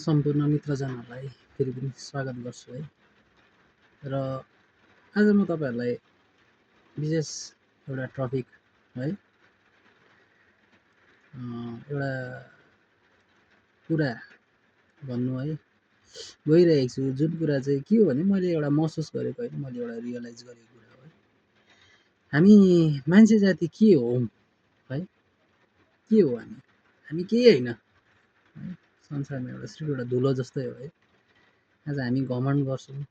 सम्पूर्ण मित्रजनहरूलाई फेरि पनि स्वागत गर्छु है। र आज म तपाईँहरूलाई विशेष एउटा टपिक है एउटा कुरा भन्नु है गइरहेको छु, जुन कुरा चाहिँ के हो भने मैले एउटा महसुस गरेको होइन, मैले एउटा रियलाइज गरेको कुरा हो। हामी मान्छे जाति के हो है, के हो हामी केही होइन है। संसारमा एउटा सिर्फ एउटा धुलो जस्तै हो है। आज हामी घमण्ड गर्छौँ,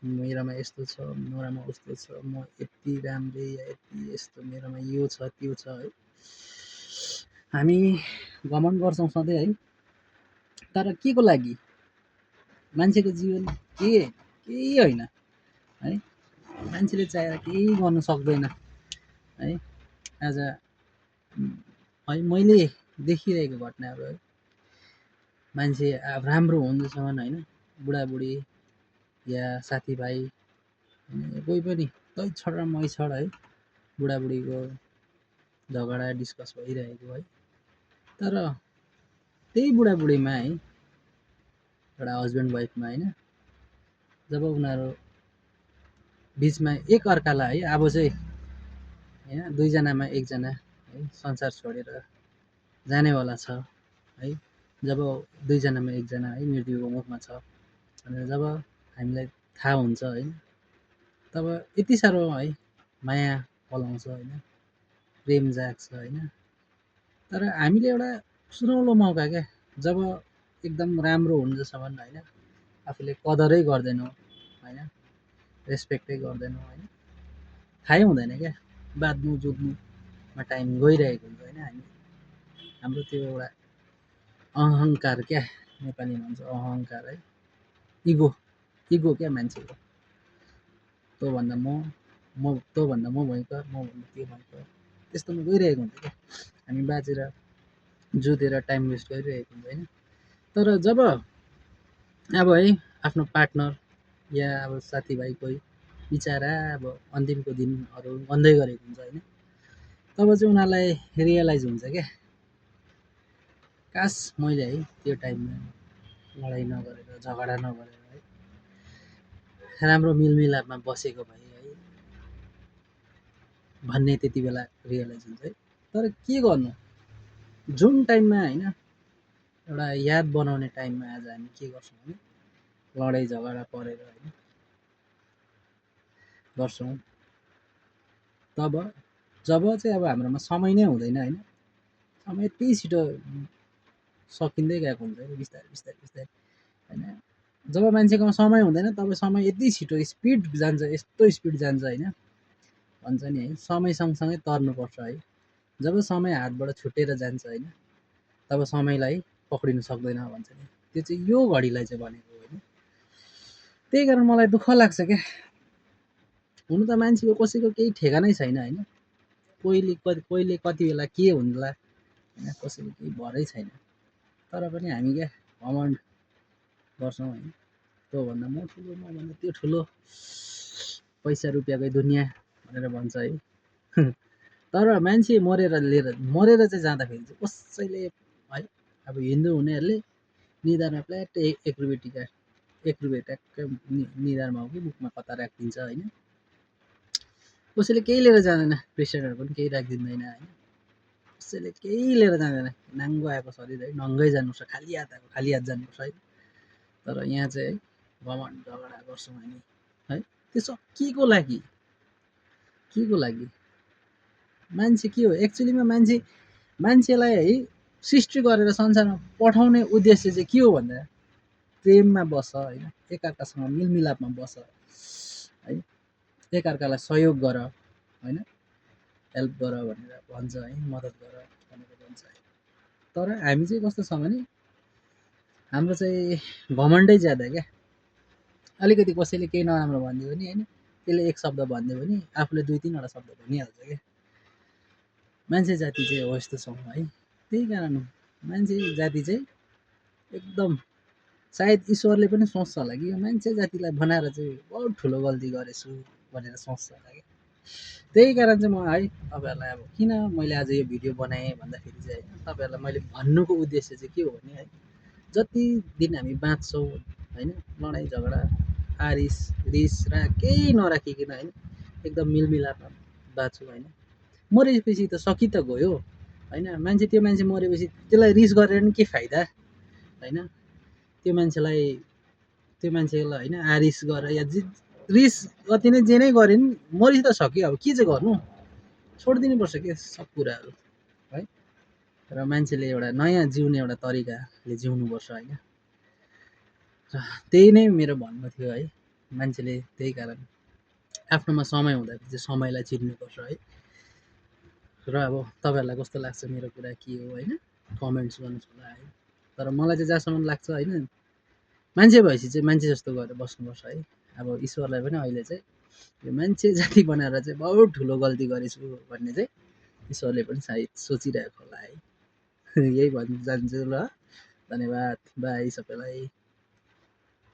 मेरोमा यस्तो छ, मेरोमा उस्तो छ, म यति राम्रै या यति यस्तो, मेरोमा यो छ त्यो छ है। हामी घमण्ड गर्छौँ सधैँ है। तर के को लागि? मान्छेको जीवन केही होइन है। मान्छेले चाहेर केही गर्न सक्दैन है। आज है मैले देखिरहेको घटनाहरू है, मान्छे राम्रो हुँदैछन् होइन, बुढाबुढी या साथीभाइ कोही पनि तै छड र मै छड है, बुढाबुढीको झगडा डिस्कस भइरहेको है। तर त्यही बुढाबुढीमा है, एउटा हस्बेन्ड वाइफमा होइन, जब उनीहरू बिचमा एक अर्कालाई है, अब चाहिँ होइन दुईजनामा एकजना है संसार छोडेर जानेवाला छ है, जब दुईजनामा एकजना है मृत्युको मुखमा छ भनेर जब हामीलाई थाहा हुन्छ होइन, तब यति साह्रो है माया पलाउँछ होइन, प्रेम जाग्छ होइन। तर हामीले एउटा सुनौलो मौका क्या, जब एकदम राम्रो हुँदैछन् होइन, आफूले कदरै गर्दैनौँ होइन, रेस्पेक्टै गर्दैनौँ होइन, थाहै हुँदैन क्या, बाँध्नु जुत्नुमा टाइम गइरहेको हुन्छ होइन। हाम्रो त्यो एउटा अहङ्कार क्या, नेपालीमा भन्छ अहङ्कार है, इगो क्या मान्छेको। तँभन्दा तँभन्दा म भयङ्कर, मभन्दा त्यो भयङ्कर, त्यस्तोमा गइरहेको हुन्छ क्या। हामी बाँचेर जुधेर टाइम वेस्ट गरिरहेको हुन्छ होइन। तर जब अब है आफ्नो पार्टनर या अब साथीभाइ कोही बिचरा अब अन्तिमको दिनहरू गन्दै गरेको हुन्छ होइन, तब चाहिँ उनीहरूलाई रियलाइज हुन्छ क्या, काश मैले है त्यो टाइममा लडाइँ नगरेर झगडा नगरेर है राम्रो मिलमिलापमा बसेको भए है भन्ने त्यति बेला रियलाइज हुन्छ है। तर के गर्नु, जुन टाइममा होइन एउटा याद बनाउने टाइममा आज हामी के गर्छौँ भने लडाइँ झगडा परेर होइन गर्छौँ, तब जब चाहिँ अब हाम्रोमा समय नै हुँदैन होइन, समय यति छिटो सकिँदै गएको हुन्छ है, बिस्तारै बिस्तारै बिस्तारै होइन। जब मान्छेकोमा समय हुँदैन तब समय यति छिटो स्पिड जान्छ, यस्तो स्पिड जान्छ होइन, भन्छ नि है समय सँगसँगै तर्नुपर्छ है। जब समय हातबाट छुटेर जान्छ होइन, तब समयलाई पक्रिनु सक्दैन भन्छ नि, त्यो चाहिँ यो घडीलाई चाहिँ भनेको होइन। त्यही कारण मलाई दुःख लाग्छ क्या। हुनु त मान्छेको कसैको केही ठेगानै छैन होइन, कहिले कति बेला के हुन्ला होइन, कसैको केही भरै छैन। तर पनि हामी क्या घमण्ड गर्छौँ होइन, तँभन्दा म ठुलो, मभन्दा त्यो ठुलो, पैसा रुपियाँकै दुनियाँ भनेर भन्छ है। तर मान्छे मरेर चाहिँ जाँदाखेरि चाहिँ कसैले है, अब हिन्दू हुनेहरूले निधारमा प्ल्याट एक रुपियाँ टिका, एक रुपियाँ ट्याक्कै निधारमा हो कि मुखमा कता राखिदिन्छ होइन। कसैले केही लिएर जाँदैन, पेसेन्टहरू पनि केही राखिदिँदैन होइन, कसैले केही लिएर जाँदैन, नाङ्गो आएको शरीर है नङ्गै जानुपर्छ, खाली हात आएको खाली हात जानुपर्छ है। तर यहाँ चाहिँ है घमण्ड झगडा गर्छौँ हामी है, त्यो सब के को लागि? के को लागि? मान्छे के हो एक्चुअलीमा? मान्छेलाई है सृष्टि गरेर संसारमा पठाउने उद्देश्य चाहिँ के हो भन्दा प्रेममा बस होइन, एकअर्कासँग मिलमिलापमा बस है, एकअर्कालाई सहयोग गर होइन, हेल्प गर भनेर भन्छ है, मद्दत गर भनेर भन्छ है। तर हामी चाहिँ कस्तो छ भने हाम्रो चाहिँ घमण्डै ज्यादा क्या। अलिकति कसैले केही नराम्रो भनिदियो भने होइन, त्यसले एक शब्द भनिदियो भने आफूले 2-3वटा शब्द भनिहाल्छ क्या। मान्छे जाति चाहिँ हो यस्तो छौँ है। त्यही कारण मान्छे जाति चाहिँ एकदम सायद ईश्वरले पनि सोच्छ होला कि यो मान्छे जातिलाई बनाएर चाहिँ बहुत ठुलो गल्ती गरेछु भनेर सोच्छ होला कि। त्यही कारण चाहिँ म है तपाईँहरूलाई अब किन मैले आज यो भिडियो बनाएँ भन्दाखेरि चाहिँ होइन, तपाईँहरूलाई मैले भन्नुको उद्देश्य चाहिँ के हो भने है, जति दिन हामी बाँच्छौँ होइन, लडाइँ झगडा रिस राग केही नराखिकन होइन, एकदम मिलमिलापमा बाँच्छौँ होइन। मरेपछि त सकि त गयो होइन। त्यो मान्छे मरेपछि त्यसलाई रिस गरेर नि के फाइदा होइन। त्यो मान्छेलाई होइन आरिस गरेर या रिस कति नै जे नै गरे नि मरि त सक्यो, अब के चाहिँ गर्नु, छोडिदिनुपर्छ क्या सब कुराहरू है। र मान्छेले एउटा नयाँ जिउने एउटा तरिकाले जिउनुपर्छ होइन। र त्यही नै मेरो भन्नु थियो है। मान्छेले त्यही कारण आफ्नोमा समय हुँदाखेरि चाहिँ समयलाई चिन्नुपर्छ है। र अब तपाईँहरूलाई कस्तो लाग्छ मेरो कुरा के हो होइन, कमेन्ट्स गर्नुहोस् होला है। तर मलाई चाहिँ जहाँसम्म लाग्छ होइन, मान्छे भएपछि चाहिँ मान्छे जस्तो गरेर बस्नुपर्छ है। अब ईश्वरलाई पनि अहिले चाहिँ यो मान्छे जाति बनाएर चाहिँ बहुत ठुलो गल्ती गरेछु भन्ने चाहिँ ईश्वरले पनि सायद सोचिरहेको होला है। यही भन्न चाहन्छु ल। धन्यवाद, बाई सबैलाई।